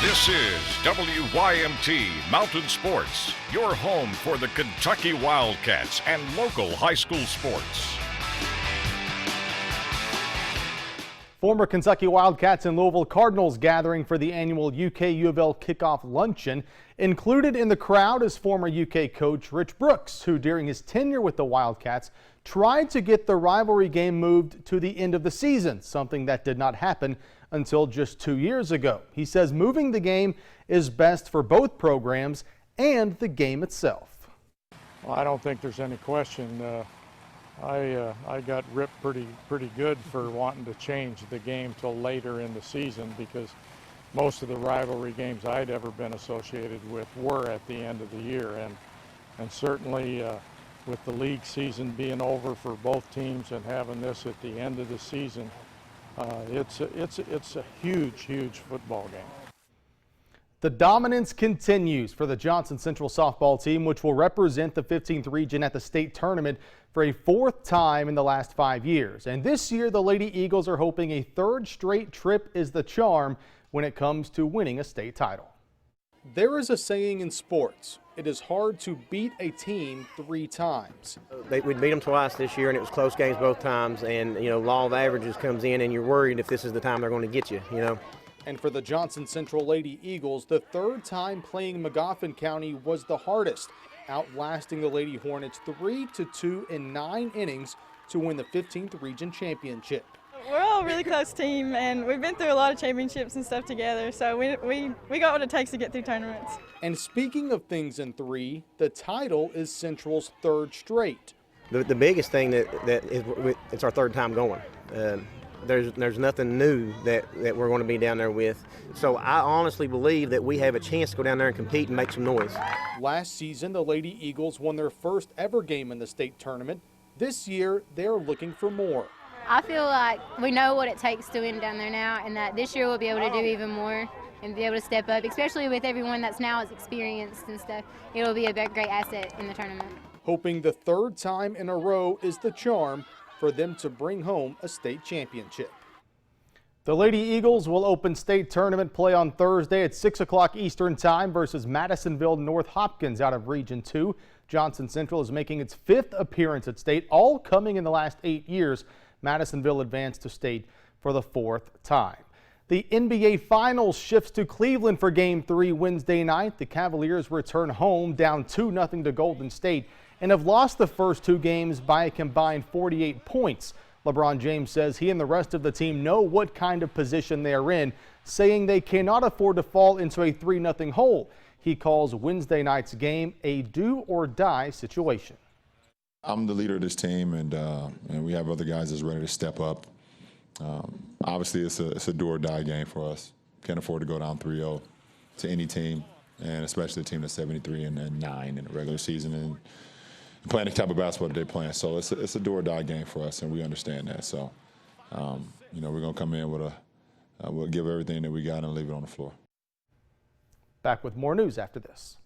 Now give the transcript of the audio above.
This is WYMT Mountain Sports, your home for the Kentucky Wildcats and local high school sports. Former Kentucky Wildcats and Louisville Cardinals gathering for the annual UK U of L kickoff luncheon. Included in the crowd is former UK coach Rich Brooks, who during his tenure with the Wildcats tried to get the rivalry game moved to the end of the season, something that did not happen until just 2 years ago. He says moving the game is best for both programs and the game itself. Well, I don't think there's any question. I got ripped pretty good for wanting to change the game till later in the season, because most of the rivalry games I'd ever been associated with were at the end of the year, and certainly with the league season being over for both teams and having this at the end of the season, it's a huge football game. The dominance continues for the Johnson Central softball team, which will represent the 15th region at the state tournament for a fourth time in the last 5 years. And this year, the Lady Eagles are hoping a third straight trip is the charm when it comes to winning a state title. There is a saying in sports: it is hard to beat a team 3 times. We beat them twice this year, and it was close games both times. And, you know, law of averages comes in, and you're worried if this is the time they're going to get you, you know. And for the Johnson Central Lady Eagles, the third time playing Magoffin County was the hardest, outlasting the Lady Hornets 3-2 in 9 innings to win the 15th region championship. We're all a really close team, and we've been through a lot of championships and stuff together, so we got what it takes to get through tournaments. And speaking of things in 3, the title is Central's 3rd straight. The biggest thing that is, it's our 3rd time going. There's nothing new that we're going to be down there with. So I honestly believe that we have a chance to go down there and compete and make some noise. Last season, the Lady Eagles won their first ever game in the state tournament. This year, they're looking for more. I feel like we know what it takes to win down there now, and that this year we'll be able to do even more and be able to step up, especially with everyone that's now is experienced and stuff. It'll be a great asset in the tournament. Hoping the 3rd time in a row is the charm for them to bring home a state championship. The Lady Eagles will open state tournament play on Thursday at 6 o'clock Eastern Time versus Madisonville North Hopkins out of Region 2. Johnson Central is making its 5th appearance at state, all coming in the last 8 years. Madisonville advanced to state for the 4th time. The NBA Finals shifts to Cleveland for Game 3 Wednesday night. The Cavaliers return home down 2-0 to Golden State and have lost the first 2 games by a combined 48 points. LeBron James says he and the rest of the team know what kind of position they are in, saying they cannot afford to fall into a 3-0 hole. He calls Wednesday night's game a do-or-die situation. I'm the leader of this team, and we have other guys that's ready to step up. Obviously, it's a do-or-die game for us. Can't afford to go down 3-0 to any team, and especially a team that's 73-9 in the regular season and playing the type of basketball that they're playing. So it's a do-or-die game for us, and we understand that. So, you know, we're going to come in with we'll give everything that we got and leave it on the floor. Back with more news after this.